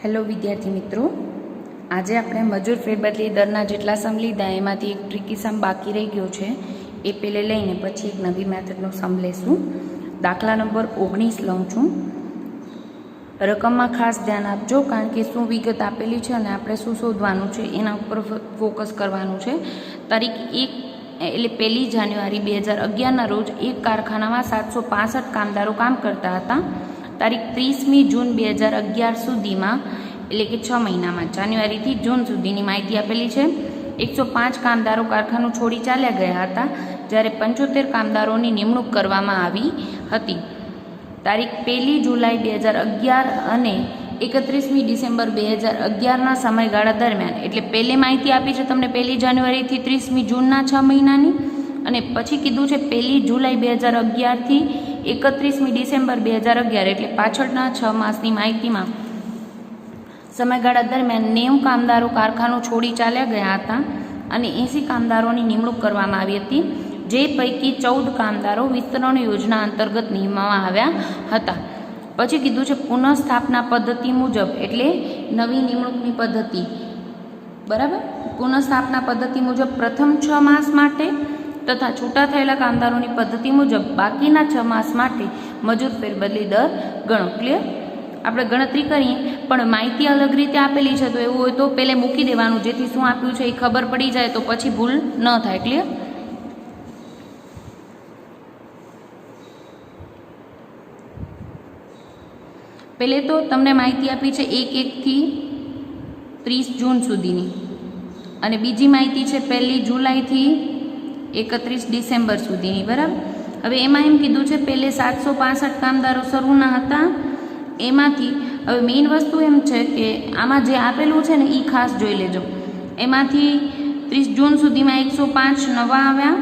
Hello વિદ્યાર્થી મિત્રો, આજે આપણે મજૂર ફેરબદલી દરના જેટલા સમ લીધા એમાંથી એક ટ્રિકી સમ બાકી રહી ગયો છે એ પહેલે લઈને પછી એક નવી મેથડનો સમ લેશું. દાખલા નંબર 19 લઉં છું. રકમમાં ખાસ ધ્યાન આપજો, કારણ કે શું વિગત આપેલી છે અને આપણે શું શોધવાનું છે એના ઉપર ફોકસ કરવાનું છે. તારીખ 1 એટલે 1 જાન્યુઆરી 2011ના રોજ એક કારખાનામાં 765 કામદારો કામ કરતા હતા. તારીખ 30મી જૂન 2011 સુધીમાં એટલે કે 6 મહિનામાં જાન્યુઆરીથી જૂન સુધીની માહિતી આપેલી છે. 105 કામદારો કારખાનું છોડી ચાલ્યા ગયા હતા, જ્યારે 75 કામદારોની નિમણૂક કરવામાં આવી હતી. તારીખ 1 જુલાઈ 2011 અને 31મી ડિસેમ્બર 2011ના સમયગાળા દરમિયાન, એટલે પહેલી માહિતી આપી છે તમને 1 જાન્યુઆરીથી 30મી જૂનના 6 મહિનાની, અને પછી કીધું છે 1 જુલાઈ 2011થી 31મી ડિસેમ્બર 2011 એટલે પાછળના 6 માસની માહિતીમાં સમયગાળા દરમિયાન 90 કામદારો કારખાનું છોડી ચાલ્યા ગયા હતા અને 80 કામદારોની નિમણૂક કરવામાં આવી હતી, જે પૈકી 14 કામદારો વિસ્તરણ યોજના અંતર્ગત નિમવામાં આવ્યા હતા. પછી કીધું છે પુનઃસ્થાપના પદ્ધતિ મુજબ, એટલે નવી નિમણૂકની પદ્ધતિ, બરાબર. પુનઃસ્થાપના પદ્ધતિ મુજબ પ્રથમ 6 માસ માટે તથા છૂટા થયેલા કામદારોની પદ્ધતિ મુજબ બાકીના 6 માસ માટે મજૂર ફેરબદલી દર ગણો. ક્લિયર? આપણે ગણતરી કરીએ, પણ માહિતી અલગ રીતે આપેલી છે, તો એવું હોય તો પહેલે મૂકી દેવાનું, જેથી શું આપ્યું છે એ ખબર પડી જાય તો પછી ભૂલ ન થાય. ક્લિયર? પહેલે તો તમને માહિતી આપી છે 1-1થી 30 જૂન સુધીની, અને બીજી માહિતી છે 1 જુલાઈથી 31 ડિસેમ્બર સુધીની, બરાબર. હવે એમાં એમ કીધું છે પહેલે 765 કામદારો શરૂના હતા. એમાંથી હવે મેઇન વસ્તુ એમ છે કે આમાં જે આપેલું છે ને એ ખાસ જોઈ લેજો. એમાંથી 30 જૂન સુધીમાં 105 નવા આવ્યા,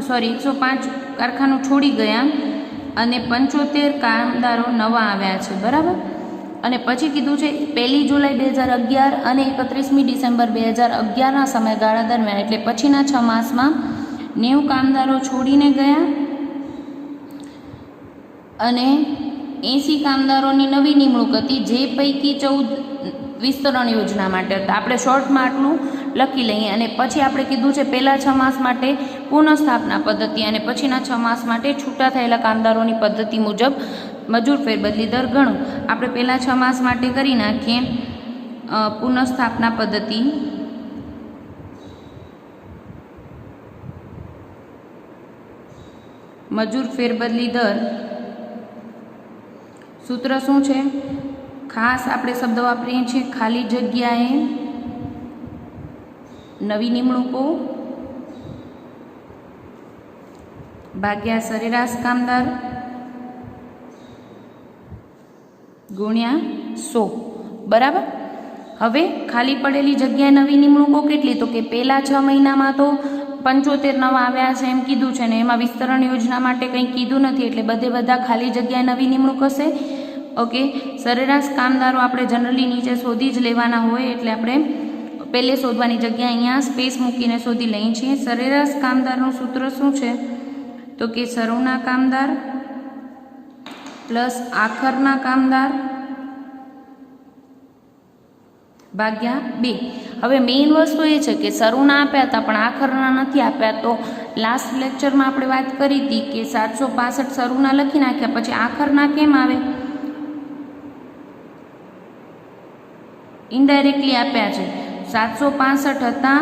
105 કારખાનું છોડી ગયા અને 75 કામદારો નવા આવ્યા છે, બરાબર. અને પછી કીધું છે 1 જુલાઈ 2011 અને 31મી ડિસેમ્બર 2011ના સમયગાળા દરમિયાન, એટલે પછીના 6 માસમાં 90 કામદારો છોડીને ગયા અને 80 કામદારોની નવી નિમણૂક હતી, જે પૈકી 14 વિસ્તરણ યોજના માટે હતા. આપણે શોર્ટમાં આટલું લખી લઈએ. અને પછી આપણે કીધું છે પહેલા 6 માસ માટે પુનઃસ્થાપના પદ્ધતિ અને પછીના 6 માસ માટે છૂટા થયેલા કામદારોની પદ્ધતિ મુજબ મજૂર ફેરબદલી દર ગણો. આપણે પહેલા 6 માસ માટે કરી નાખીએ પુનઃસ્થાપના પદ્ધતિ. મજૂર ફેરબદલી દર સૂત્ર શું છે? ખાસ આપણે શબ્દ વાપરીએ છીએ ખાલી જગ્યાએ નવી નિમણૂકો ભાગ્યા સરેરાશ કામદાર ગુણ્યા 100, બરાબર. હવે ખાલી પડેલી જગ્યાએ નવી નિમણૂકો કેટલી? તો કે પહેલા 6 મહિનામાં તો 75 નવા આવ્યા છે એમ કીધું છે ને, એમાં વિસ્તરણ યોજના માટે કંઈ કીધું નથી, એટલે બધા ખાલી જગ્યાએ નવી નિમણૂક હશે. ઓકે. સરેરાશ કામદારો આપણે જનરલી નીચે શોધી જ લેવાના હોય, એટલે આપણે પહેલે શોધવાની જગ્યાએ અહીંયા સ્પેસ મૂકીને શોધી લઈએ છીએ. સરેરાશ કામદારનું સૂત્ર શું છે? તો કે શરૂના કામદાર પ્લસ આખરના કામદાર ભાગ્યા 2. હવે મેઇન વસ્તુ એ છે કે શરૂના આપ્યા હતા પણ આખરના નથી આપ્યા. તો લાસ્ટ લેક્ચરમાં આપણે વાત કરી હતી કે 765 શરૂના લખી નાખ્યા, પછી આખરના કેમ આવે? ઇનડાયરેક્ટલી આપ્યા છે. 765 હતા,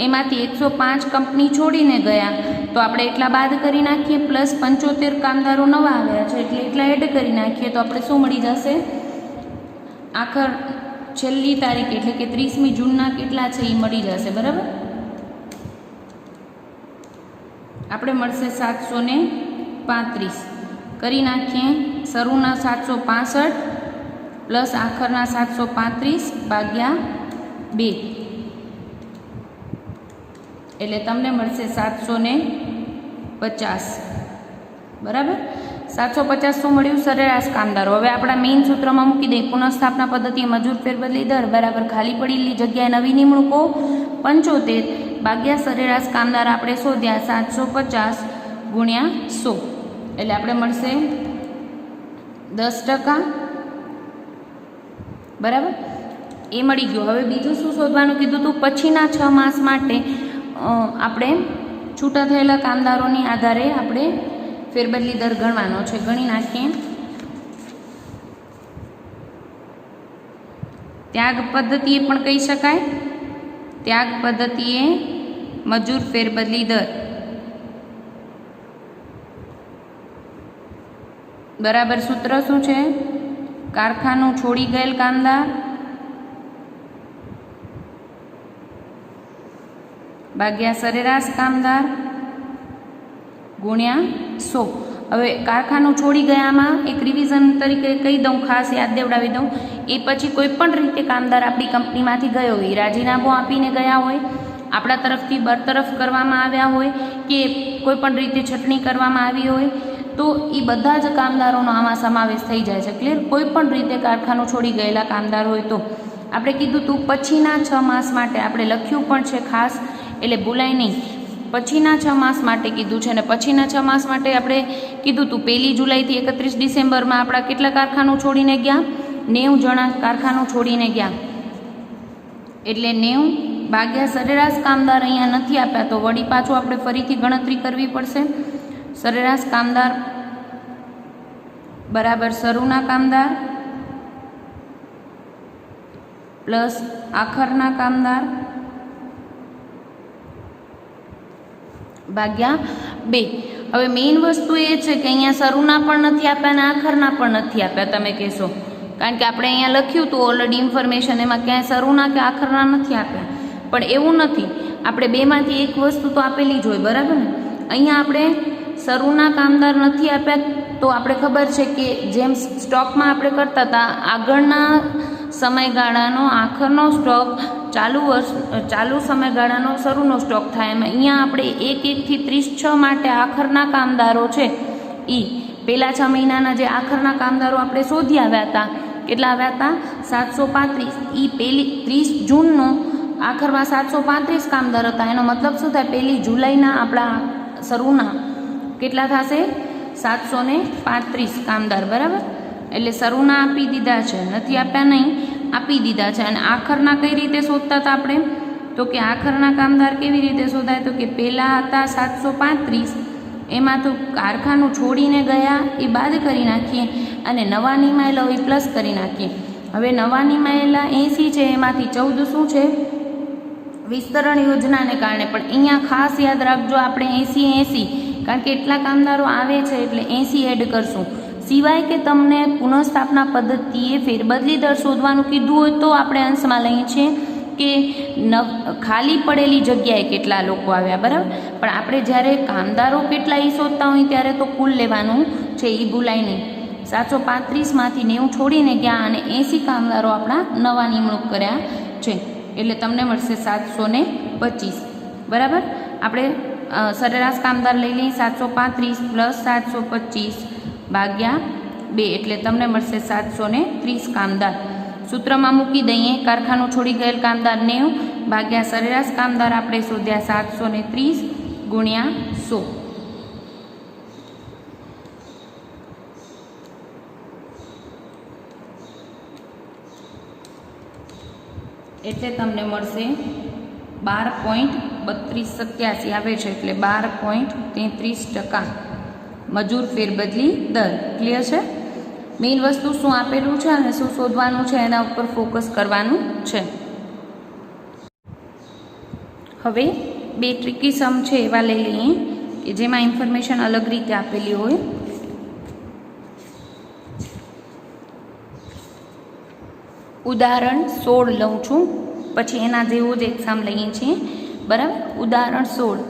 એમાંથી 105 કંપની છોડીને ગયા, તો આપણે એટલા બાદ કરી નાખીએ, પ્લસ 75 કામદારો નવા આવ્યા છે એટલે એટલા એડ કરી નાખીએ, તો આપણે શું મળી જશે? આખર છેલ્લી તારીખ એટલે કે 30મી જૂનના કેટલા છે એ મળી જશે, બરાબર. આપણે મળશે 735. કરી નાખીએ શરૂના 765 પ્લસ આખરના 735 ભાગ્યા 2, એટલે તમને મળશે 750, બરાબર. 750 શું મળ્યું? સરેરાશ કામદારો. હવે આપણા મેઇન સૂત્રમાં મૂકી દઈએ. પુનઃસ્થાપના પદ્ધતિ મજૂર ફેરબદલી દર બરાબર ખાલી પડેલી જગ્યાએ નવી નિમણૂકો 75 ભાગ્યા સરેરાશ કામદાર આપણે શોધ્યા 750 ગુણ્યા 100, એટલે આપણે મળશે 10%, બરાબર. એ મળી ગયું. હવે બીજું શું શોધવાનું કીધું હતું? પછીના 6 માસ માટે આપણે છૂટા થયેલા કામદારોની આધારે આપણે ફેરબદલી દર ગણવાનો છે. ગણી નાખીએ. ત્યાગ પદ્ધતિએ પણ કહી શકાય. ત્યાગ પદ્ધતિએ મજૂર ફેરબદલી દર બરાબર સૂત્ર શું છે? કારખાનું છોડી ગયેલ કામદાર ભાગ્યા સરેરાશ કામદાર ગુણ્યા 100. હવે કારખાનું છોડી ગયામાં એક રિવિઝન તરીકે કહી દઉં, ખાસ યાદ દેવડાવી દઉં. એ પછી કોઈ પણ રીતે કામદાર આપણી કંપનીમાંથી ગયો હોય, રાજીનામું આપીને ગયા હોય, આપણા તરફથી બરતરફ કરવામાં આવ્યા હોય કે કોઈ પણ રીતે છટણી કરવામાં આવી હોય, તો એ બધા જ કામદારોનો આમાં સમાવેશ થઈ જાય છે. ક્લિયર? કોઈ પણ રીતે કારખાનું છોડી ગયેલા કામદાર હોય તો આપણે કીધું તું પછીના 6 માસ માટે આપણે લખ્યું પણ છે ખાસ, એટલે ભૂલાય નહીં. પછીના 6 માસ માટે કીધું છે. અને પછીના 6 માસ માટે આપણે કીધું તું 1 જુલાઈથી 31 ડિસેમ્બરમાં આપણા કેટલા કારખાનું છોડીને ગયા? 90 જણા કારખાનું છોડીને ગયા. એટલે 90 ભાગ્યા સરેરાશ કામદાર અહીંયા નથી આપ્યા, તો વળી પાછું આપણે ફરીથી ગણતરી કરવી પડશે. સરેરાશ કામદાર બરાબર શરૂના કામદાર પ્લસ આખરના કામદાર ભાગ્યા 2. હવે મેઇન વસ્તુ એ છે કે અહીંયા શરૂના પણ નથી આપ્યા અને આખરના પણ નથી આપ્યા. તમે કહેશો કારણ કે આપણે અહીંયા લખ્યું હતું ઓલરેડી ઇન્ફોર્મેશન, એમાં ક્યાંય શરૂના કે આખરના નથી આપ્યા. પણ એવું નથી, આપણે બેમાંથી એક વસ્તુ તો આપેલી જ હોય, બરાબર ને? અહીંયા આપણે શરૂના કામદાર નથી આપ્યા, તો આપણે ખબર છે કે જેમ સ્ટોકમાં આપણે કરતા હતા, આગળના સમયગાળાનો આખરનો સ્ટોક ચાલુ સમયગાળાનો શરૂનો સ્ટોક થાય. એમાં અહીંયા આપણે 1-1 થી 36 માટે આખરના કામદારો છે એ પહેલાં 6 મહિનાના જે આખરના કામદારો આપણે શોધી આવ્યા હતા, કેટલા આવ્યા હતા? 735. એ પહેલી 30 જૂનનો આખરમાં 735 કામદાર હતા. એનો મતલબ શું થાય? 1 જુલાઈના આપણા શરૂના કેટલા થશે? 735 કામદાર, બરાબર? એટલે શરૂના આપી દીધા છે, નથી આપ્યા નહીં, આપી દીધા છે. અને આખરના કઈ રીતે શોધતા હતા આપણે? તો કે આખરના કામદાર કેવી રીતે શોધાય? તો કે પહેલાં હતા 735, એમાં તો કારખાનું છોડીને ગયા એ બાદ કરી નાખીએ, અને નવા નિમાયેલા હોય પ્લસ કરી નાખીએ. હવે નવા નિમાયેલા 80 છે, એમાંથી 14 શું છે? વિસ્તરણ યોજનાને કારણે. પણ અહીંયા ખાસ યાદ રાખજો, આપણે 80 કારણ કે એટલા કામદારો આવે છે એટલે 80 એડ કરશું. સિવાય કે તમને પુનઃસ્થાપના પદ્ધતિએ ફેરબદલી દર શોધવાનું કીધું હોય તો આપણે અંશમાં લઈએ છીએ કે ખાલી પડેલી જગ્યાએ કેટલા લોકો આવ્યા, બરાબર? પણ આપણે જ્યારે કામદારો કેટલા એ શોધતા હોય ત્યારે તો કુલ લેવાનું છે, એ ભૂલાય નહીં. 735માંથી 90 છોડીને ગયા અને 80 કામદારો આપણા નવા નિમણૂક કર્યા છે, એટલે તમને મળશે 725, બરાબર? આપણે સરેરાશ કામદાર લઈ લઈએ 735 પ્લસ 725 ભાગ્યા 2, એટલે તમને મળશે 730 કામદાર. સૂત્રમાં મૂકી દઈએ. કારખાનું છોડી ગયેલ કામદાર 90 ભાગ્યા સરેરાશ કામદાર આપણે શોધ્યા 730 ગુણ્યા 100. એટલે તમને મળશે 12.3287 આવે છે, એટલે 12.33% મજૂર ફેરબદલી દર. ક્લિયર છે? મેઇન વસ્તુ શું આપેલું છે અને શું શોધવાનું છે એના ઉપર ફોકસ કરવાનું છે. હવે 2 ટ્રિકી સમ છે એવા લઈ લઈએ કે જેમાં ઇન્ફોર્મેશન અલગ રીતે આપેલી હોય. ઉદાહરણ 16 લઉં છું, પછી એના જેવો જ એક્ઝામ લઈએ છીએ, બરાબર? ઉદાહરણ 16.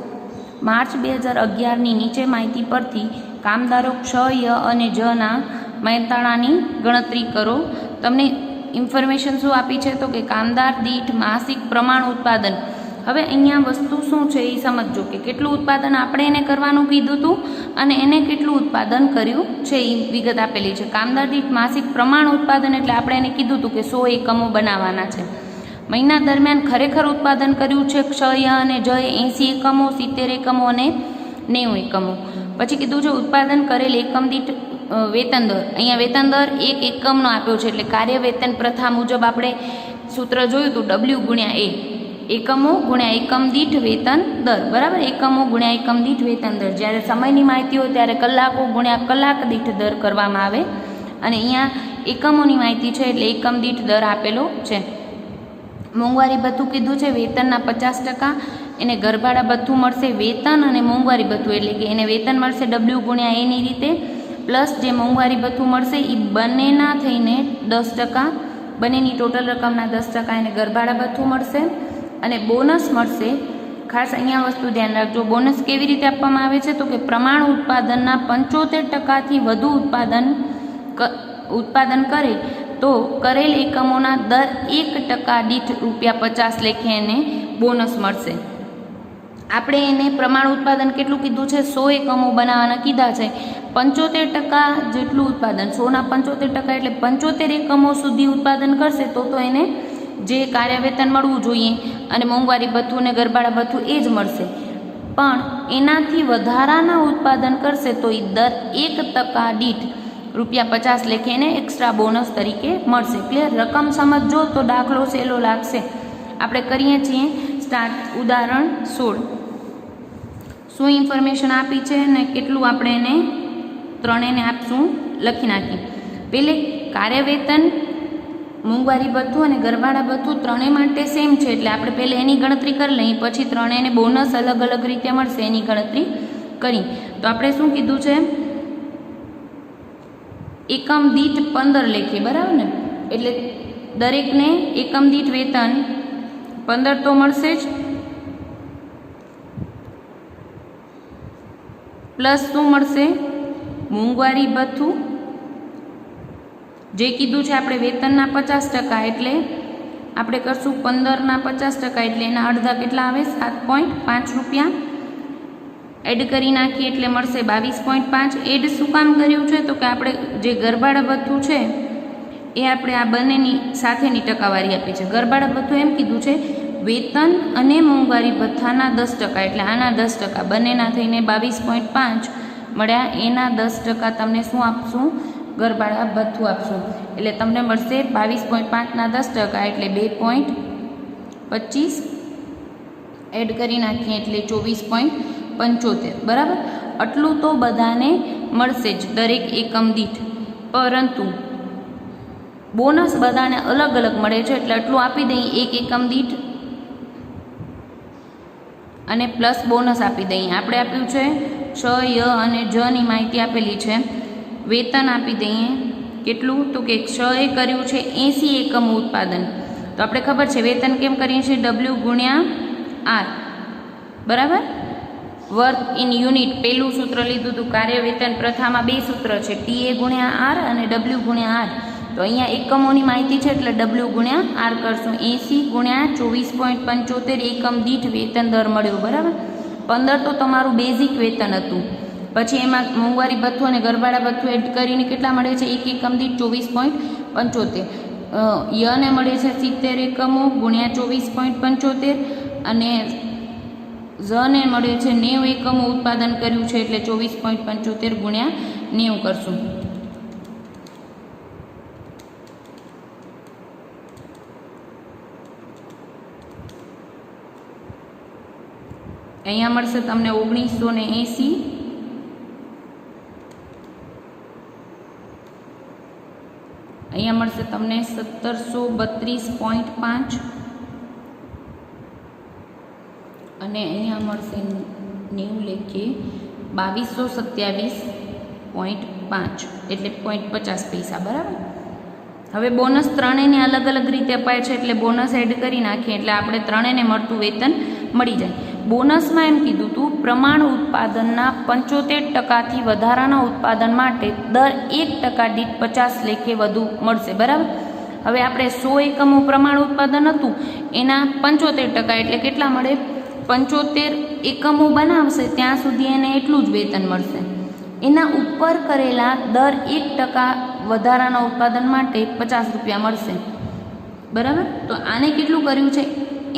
માર્ચ 2011ની નીચે માહિતી પરથી કામદારો ક્ષ, ય અને જના મહેનતાણાની ગણતરી કરો. તમને ઇન્ફોર્મેશન શું આપી છે? તો કે કામદાર દીઠ માસિક પ્રમાણ ઉત્પાદન. હવે અહીંયા વસ્તુ શું છે એ સમજજો કે કેટલું ઉત્પાદન આપણે એને કરવાનું કીધું હતું અને એને કેટલું ઉત્પાદન કર્યું છે એ વિગત આપેલી છે. કામદાર દીઠ માસિક પ્રમાણ ઉત્પાદન એટલે આપણે એને કીધું હતું કે 100 એકમો બનાવવાના છે. મહિના દરમિયાન ખરેખર ઉત્પાદન કર્યું છે ક્ષ, ય અને જય 80 એકમો, 70 એકમો અને 90 એકમો. પછી કીધું છે ઉત્પાદન કરેલ એકમ દીઠ વેતન દર. અહીંયા વેતન દર 1 એકમનો આપ્યો છે, એટલે કાર્ય વેતન પ્રથા મુજબ આપણે સૂત્ર જોયું હતું ડબલ્યુ ગુણ્યા એ, એકમો ગુણ્યા એકમ દીઠ વેતન દર, બરાબર, એકમો ગુણ્યા એકમ દીઠ વેતન દર. જ્યારે સમયની માહિતી હોય ત્યારે કલાકો ગુણ્યા કલાક દીઠ દર કરવામાં આવે, અને અહીંયા એકમોની માહિતી છે એટલે એકમ દીઠ દર આપેલો છે. મોંઘવારી ભથ્થું કીધું છે વેતનના 50%, એને ઘરભાડા ભથ્થું મળશે વેતન અને મોંઘવારી ભથ્થું, એટલે કે એને વેતન મળશે ડબલ્યુ ગુણ્યા એની રીતે, પ્લસ જે મોંઘવારી ભથ્થું મળશે એ બંનેના થઈને 10%, બંનેની ટોટલ રકમના 10% એને ઘરભાડા ભથ્થું મળશે. અને બોનસ મળશે. ખાસ અહીંયા વસ્તુ ધ્યાન રાખજો, બોનસ કેવી રીતે આપવામાં આવે છે તો કે પ્રમાણ ઉત્પાદનના 75%થી વધુ ઉત્પાદન કરે તો કરેલ એકમોના દર 1% દીઠ ₹50 લેખે એને બોનસ મળશે. આપણે એને પ્રમાણ ઉત્પાદન કેટલું કીધું છે, 100 એકમો બનાવવાના કીધા છે. 75% જેટલું ઉત્પાદન, 100ના 75% એટલે 75 એકમો સુધી ઉત્પાદન કરશે તો એને જે કાર્ય વેતન મળવું જોઈએ અને મોંઘવારી ભથ્થું અને ઘરભાડા ભથ્થું એ જ મળશે. પણ એનાથી વધારાના ઉત્પાદન કરશે તો એ દર 1% દીઠ ₹50 લેખે એને એક્સ્ટ્રા બોનસ તરીકે મળશે. ક્લિયર? રકમ સમજો તો દાખલો સહેલો લાગશે. આપણે કરીએ છીએ સ્ટાર્ટ. ઉદાહરણ 16. શું ઇન્ફોર્મેશન આપી છે ને કેટલું આપણે એને ત્રણેયને આપશું લખી નાખીએ. પેલે કાર્ય વેતન, મોંઘવારી ભથ્થું અને ઘરભાડા ભથ્થું ત્રણેય માટે સેમ છે એટલે આપણે પહેલાં એની ગણતરી કરી લઈએ, પછી ત્રણેયને બોનસ અલગ અલગ રીતે મળશે એની ગણતરી કરી. તો આપણે શું કીધું છે, એકમ દીઠ 15 લેખે, બરાબર ને? એટલે દરેકને એકમ દીઠ વેતન 15 તો મળશે જ, પ્લસ શું મળશે, મોંઘવારી ભથ્થું જે કીધું છે આપણે વેતનના 50%, એટલે આપણે કરશું 15ના 50%, એટલે એના અડધા કેટલા આવે, ₹7.5 એડ કરી નાખીએ એટલે મળશે 22.5. એડ શું કામ કર્યું છે તો કે આપણે જે ઘરભાડા ભથ્થું છે એ આપણે આ બંનેની સાથેની ટકાવારી આપી છે. ઘરભાડા ભથ્થું એમ કીધું છે વેતન અને મોંઘવારી ભથ્થાના 10%, એટલે આના 10%, બંનેના થઈને 22.5 મળ્યા. એના 10% તમને શું આપશું, ઘરભાડા ભથ્થું આપશું, એટલે તમને મળશે 22.5ના 10%, એટલે 2.25 એડ કરી નાખીએ એટલે 24.75, બરાબર. આટલું તો બધાને મળશે જ દરેક એકમ દીઠ, પરંતુ બોનસ બધાને અલગ અલગ મળે છે એટલે આટલું આપી દઈએ એક એકમ દીઠ અને પ્લસ બોનસ આપી દઈએ. આપણે આપ્યું છે ક્ષ, ય અને જ ની માહિતી આપેલી છે. વેતન આપી દઈએ કેટલું તો કે ક્ષ એ કર્યું છે 80 એકમો ઉત્પાદન, તો આપણે ખબર છે વેતન કેમ કરીએ છીએ, ડબલ્યુ ગુણ્યા આર, બરાબર. વર્ક ઇન યુનિટ પહેલું સૂત્ર લીધું હતું, કાર્ય વેતન પ્રથામાં બે સૂત્ર છે, ટીએ ગુણ્યા આર અને ડબલ્યુ ગુણ્યા આર. તો અહીંયા એકમોની માહિતી છે એટલે ડબલ્યુ ગુણ્યા આર કરશું. 80 ગુણ્યા 24.75 એકમ દીઠ વેતન દર મળ્યો, બરાબર. 15 તો તમારું બેઝિક વેતન હતું, પછી એમાં મોંઘવારી ભથ્થું અને ઘરભાડા ભથ્થું એડ કરીને કેટલા મળે છે, એક એકમ દીઠ 24.75. યને મળે છે 70 એકમો ગુણ્યા 24.75 અને ઝને મળે છે 90 એકમો ઉત્પાદન કર્યું છે એટલે 24.75 ગુણ્યા 90 કરશું. અહીંયા મળશે તમને 1980, અહીંયા મળશે તમને 1732.5 અને અહીંયા મળશે 90 લેખે 2227.5 એટલે 0.50 પૈસા, બરાબર. હવે બોનસ ત્રણેયને અલગ અલગ રીતે અપાય છે એટલે બોનસ એડ કરી નાખીએ એટલે આપણે ત્રણેયને મળતું વેતન મળી જાય. બોનસમાં એમ કીધું હતું પ્રમાણ ઉત્પાદનના 75%થી વધારાના ઉત્પાદન માટે દર 1% દીઠ 50 લેખે વધુ મળશે, બરાબર. હવે આપણે 100 એકમો પ્રમાણ ઉત્પાદન હતું એના 75% એટલે કેટલા મળે, 75 એકમો બનાવશે ત્યાં સુધી એને એટલું જ વેતન મળશે. એના ઉપર કરેલા દર 1% વધારાના ઉત્પાદન માટે ₹50 મળશે, બરાબર. તો આને કેટલું કર્યું છે,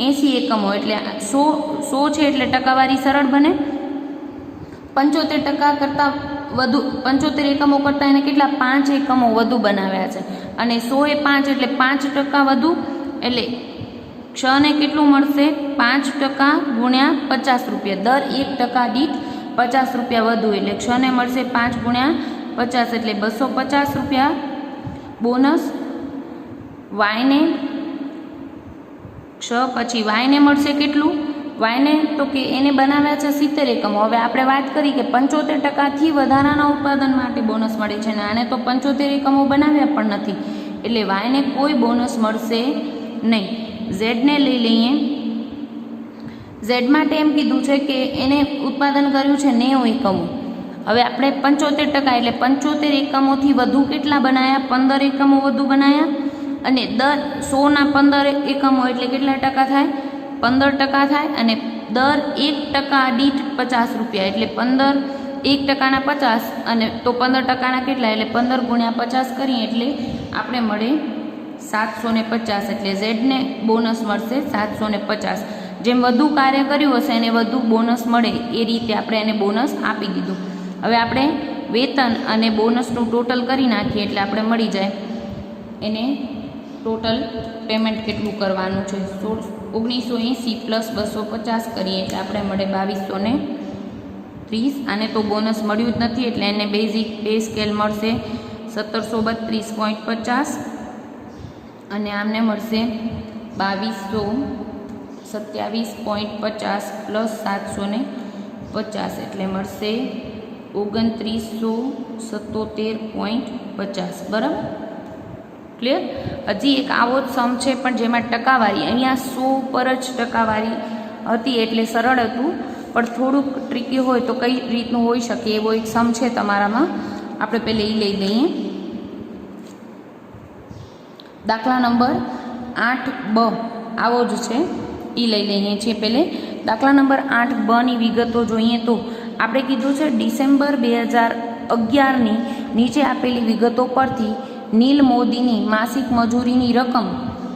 80 એકમો એટલે 100 છે એટલે ટકાવારી સરળ બને. 75% કરતાં વધુ, 75 એકમો કરતાં એને કેટલા 5 એકમો વધુ બનાવ્યા છે અને 100 એ 5 એટલે 5% વધુ એટલે ક્ષને કેટલું મળશે? 5% ગુણ્યા 50 રૂપિયા. દર 1% દીઠ 50 રૂપિયા વધુ એટલે ક્ષને મળશે 5 ગુણ્યા 50 એટલે 250 રૂપિયા બોનસ. વાયને ક્ષ પછી વાયને મળશે કેટલું? વાયને તો કે એને બનાવ્યા છે 70 એકમો. હવે આપણે વાત કરી કે 75%થી વધારાના ઉત્પાદન માટે બોનસ મળે છે અને આને તો 75 એકમો બનાવ્યા પણ નથી એટલે વાયને કોઈ બોનસ મળશે નહીં. ઝેડને લઈ લઈએ. ઝેડ માટે એમ કીધું છે કે એને ઉત્પાદન કર્યું છે 90 એકમો. હવે આપણે 75% એટલે 75 એકમોથી વધુ કેટલા બનાવ્યા? 15 એકમો વધુ બનાવ્યા અને દર 100ના 15 એકમો એટલે કેટલા ટકા થાય? 15% થાય અને દર 1% દીઠ 50 રૂપિયા એટલે 1%ના 50 અને તો 15%ના કેટલા? એટલે 15 ગુણ્યા 50 કરીએ એટલે આપણે મળે 750 એટલે ઝેડને બોનસ મળશે 750. જેમ વધુ કાર્ય કર્યું હશે એને વધુ બોનસ મળે એ રીતે આપણે એને બોનસ આપી દીધું. હવે આપણે વેતન અને બોનસનું ટોટલ કરી નાખીએ એટલે આપણે મળી જાય એને ટોટલ પેમેન્ટ કેટલું કરવાનું છે. 1980 પ્લસ 250 કરીએ એટલે આપણે મળે 2230. આને તો બોનસ મળ્યું જ નથી એટલે એને બેઝિક પે સ્કેલ મળશે 1732.50 અને આમને મળશે 2227.50 પ્લસ 750 એટલે મળશે 2977.50. બરાબર, ક્લિયર? હજી એક આવો જ સમ છે પણ જેમાં ટકાવારી અહીંયા 100 પર જ ટકાવારી હતી એટલે સરળ હતું, પણ થોડુંક ટ્રિકી હોય તો કઈ રીતનું હોઈ શકે એવો એક સમ છે તમારામાં. આપણે પહેલે એ લઈ લઈએ. દાખલા નંબર 8B આવો જ છે, એ લઈ લઈએ છીએ. પહેલે દાખલા નંબર 8Bની વિગતો જોઈએ તો આપણે કીધું છે ડિસેમ્બર 2011ની નીચે આપેલી વિગતો પરથી નીલ મોદીની માસિક મજૂરીની રકમ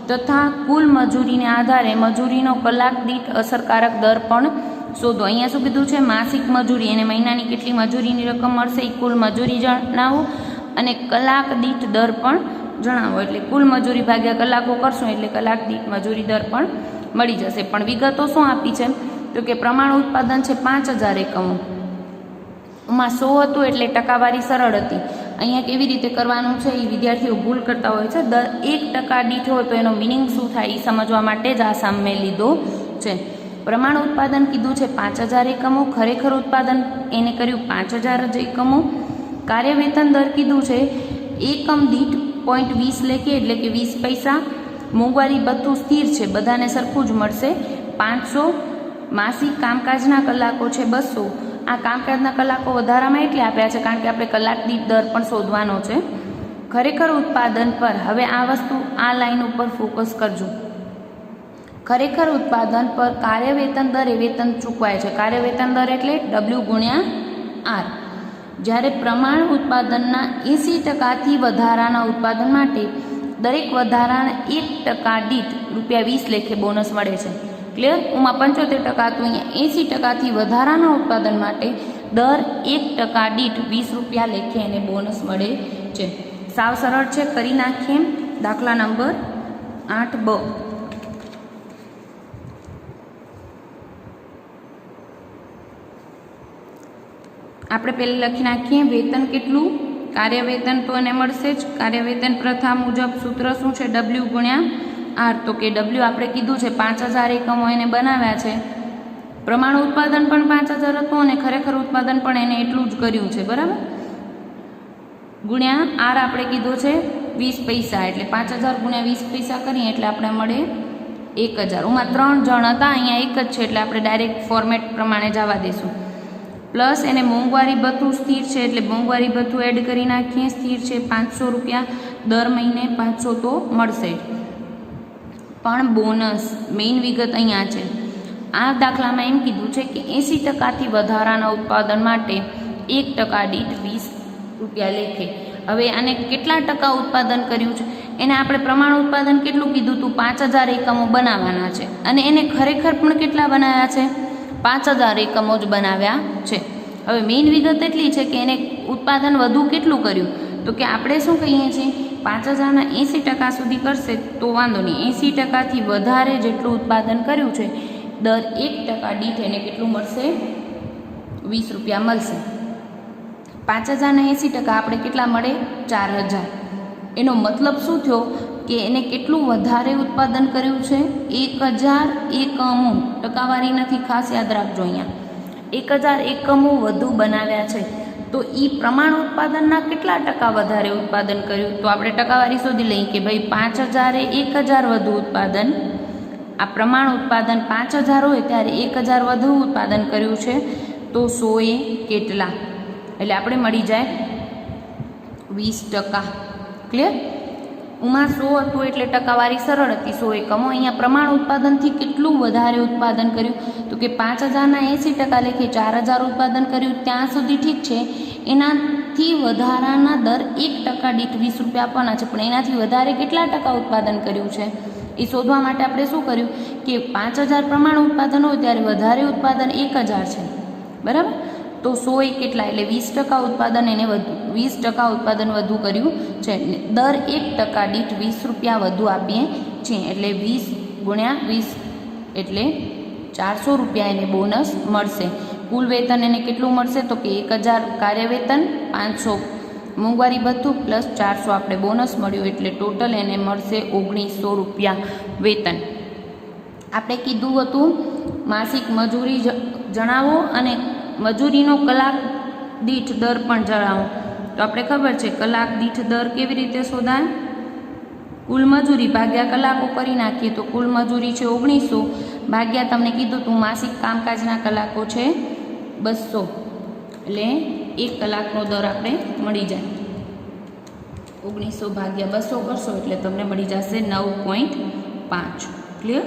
તથા કુલ મજૂરીને આધારે મજૂરીનો કલાક દીઠ અસરકારક દર પણ શોધો. અહીંયા શું કીધું છે? માસિક મજૂરી અને મહિનાની કેટલી મજૂરીની રકમ મળશે એ કુલ મજૂરી જણાવો અને કલાક દીઠ દર પણ જણાવો. એટલે કુલ મજૂરી ભાગ્યા કલાકો કરશું એટલે કલાક દીઠ મજૂરી દર પણ મળી જશે. પણ વિગતો શું આપી છે? તો કે પ્રમાણ ઉત્પાદન છે 5000 એકમો, માં 100 હતું એટલે ટકાવારી સરળ હતી. અહીંયા કેવી રીતે કરવાનું છે એ વિદ્યાર્થીઓ ભૂલ કરતા હોય છે. 1% દીઠ હોય તો એનો મિનિંગ શું થાય એ સમજવા માટે જ આ સામ મેં લીધો છે. પ્રમાણ ઉત્પાદન કીધું છે 5000 એકમો, ખરેખર ઉત્પાદન એને કર્યું 5000 જ એકમો. કાર્ય વેતન દર કીધું છે એકમ દીઠ 0.20 લેખે એટલે કે 20 પૈસા. મોંઘવારી બધું સ્થિર છે, બધાને સરખું જ મળશે 500. માસિક કામકાજના કલાકો છે 200. આ કામકાજના કલાકો વધારામાં એટલે આપ્યા છે કારણ કે આપણે કલાક દીઠ દર પણ શોધવાનો છે. ખરેખર ઉત્પાદન પર હવે આ વસ્તુ આ લાઈન ઉપર ફોકસ કરજો. ખરેખર ઉત્પાદન પર કાર્ય વેતન દર એ વેતન ચૂકવાય છે. કાર્ય વેતન દર એટલે W ગુણ્યા R. જ્યારે પ્રમાણ ઉત્પાદનના 80%થી વધારાના ઉત્પાદન માટે દરેક વધારાના 1% દીઠ ₹20 લેખે બોનસ મળે છે. ક્લિયર? ઉમાં 75% હતું, અહીંયા 80%થી વધારાના ઉત્પાદન માટે દર 1% દીઠ ₹20 લેખે એને બોનસ મળે છે. સાવ સરળ છે, કરી નાખીએ. દાખલા નંબર 8B. આપણે પહેલાં લખી નાખીએ વેતન કેટલું? કાર્ય વેતન તો એને મળશે જ. કાર્ય વેતન પ્રથા મુજબ સૂત્ર શું છે? W ગુણ્યા R. તો કે W આપણે કીધું છે 5000 એકમો એને બનાવ્યા છે. પ્રમાણ ઉત્પાદન પણ 5000 હતું અને ખરેખર ઉત્પાદન પણ એને એટલું જ કર્યું છે. બરાબર, ગુણ્યા R આપણે કીધું છે 20 પૈસા એટલે 5000 ગુણ્યા 20 પૈસા કરીએ એટલે આપણે મળે 1000. ઉમાં 3 જણ હતા, અહીંયા એક જ છે એટલે આપણે ડાયરેક્ટ ફોર્મેટ પ્રમાણે જવા દઈશું. પ્લસ એને મોંઘવારી ભથ્થું સ્થિર છે એટલે મોંઘવારી ભથ્થું એડ કરી નાખીએ. સ્થિર છે 500 રૂપિયા, દર મહિને 500 તો મળશે. પણ બોનસ મેઇન વિગત અહીંયા છે. આ દાખલામાં એમ કીધું છે કે 80%થી વધારાના ઉત્પાદન માટે 1% દીઠ ₹20 લેખે. હવે આને કેટલા ટકા ઉત્પાદન કર્યું છે એને આપણે પ્રમાણ ઉત્પાદન કેટલું કીધું હતું? 5000 એકમો બનાવવાના છે અને એને ખરેખર પણ કેટલા બનાવ્યા છે? 5000 એકમો જ બનાવ્યા છે. હવે મેઇન વિગત એટલી છે કે એને ઉત્પાદન વધુ કેટલું કર્યું? તો કે આપણે શું કહીએ છીએ 5000ના 80% સુધી કરશે તો વાંધો નહીં, 80%થી વધારે જેટલું ઉત્પાદન કર્યું છે દર 1% દીઠ એને કેટલું મળશે? 20 રૂપિયા મળશે. 5000ના 80% આપણે કેટલા મળે? 4000. એનો મતલબ શું થયો કે એને કેટલું વધારે ઉત્પાદન કર્યું છે? 1000 એકમો. ટકાવારી નથી, ખાસ યાદ રાખજો. અહીંયા 1000 એકમો વધુ બનાવ્યા છે તો એ પ્રમાણ ઉત્પાદનના કેટલા ટકા વધારે ઉત્પાદન કર્યું? તો આપણે ટકાવારી શોધી લઈએ કે ભાઈ 5000 એ 1000 વધુ ઉત્પાદન, આ પ્રમાણ ઉત્પાદન 5000 હોય ત્યારે 1000 વધુ ઉત્પાદન કર્યું છે તો 100 એ કેટલા? એટલે આપણે મળી જાય 20%. ક્લિયર? ઉમાં 100 હતું એટલે ટકાવારી સરળ હતી, 100 એકમો. અહીંયા પ્રમાણ ઉત્પાદનથી કેટલું વધારે ઉત્પાદન કર્યું? તો કે 5000ના 80% લેખે 4000 ઉત્પાદન કર્યું ત્યાં સુધી ઠીક છે, એનાથી વધારાના દર 1% દીઠ 20 રૂપિયા આપવાના છે, પણ એનાથી વધારે કેટલા ટકા ઉત્પાદન કર્યું છે એ શોધવા માટે આપણે શું કર્યું કે 5000 પ્રમાણ ઉત્પાદન હોય ત્યારે વધારે ઉત્પાદન 1000 છે, બરાબર? તો 100 એ કેટલા? એટલે 20% ઉત્પાદન એને વધુ, 20% ઉત્પાદન વધુ કર્યું છે. દર 1% દીઠ 20 રૂપિયા વધુ આપીએ છીએ, એટલે 20 ગુણ્યા 20 એટલે 400 રૂપિયા એને બોનસ મળશે. કુલ વેતન એને કેટલું મળશે? તો કે 1000 કાર્ય વેતન, 500 મોંઘવારી ભથ્થું પ્લસ 400 આપણે બોનસ મળ્યું, એટલે ટોટલ એને મળશે 1900 રૂપિયા વેતન. આપણે કીધું હતું માસિક મજૂરી જણાવો અને મજૂરીનો કલાક દીઠ દર પણ જણાવો. તો આપણે ખબર છે કલાક દીઠ દર કેવી રીતે શોધાય? કુલ મજૂરી ભાગ્યા કલાકો કરી નાખીએ તો કુલ મજૂરી છે 1900 ભાગ્યા તમને કીધું તું માસિક કામકાજના કલાકો છે 200, એટલે 1 કલાકનો દર આપણે મળી જાય. 1900 ભાગ્યા 200 કરશો એટલે તમને મળી જશે 9.5. ક્લિયર?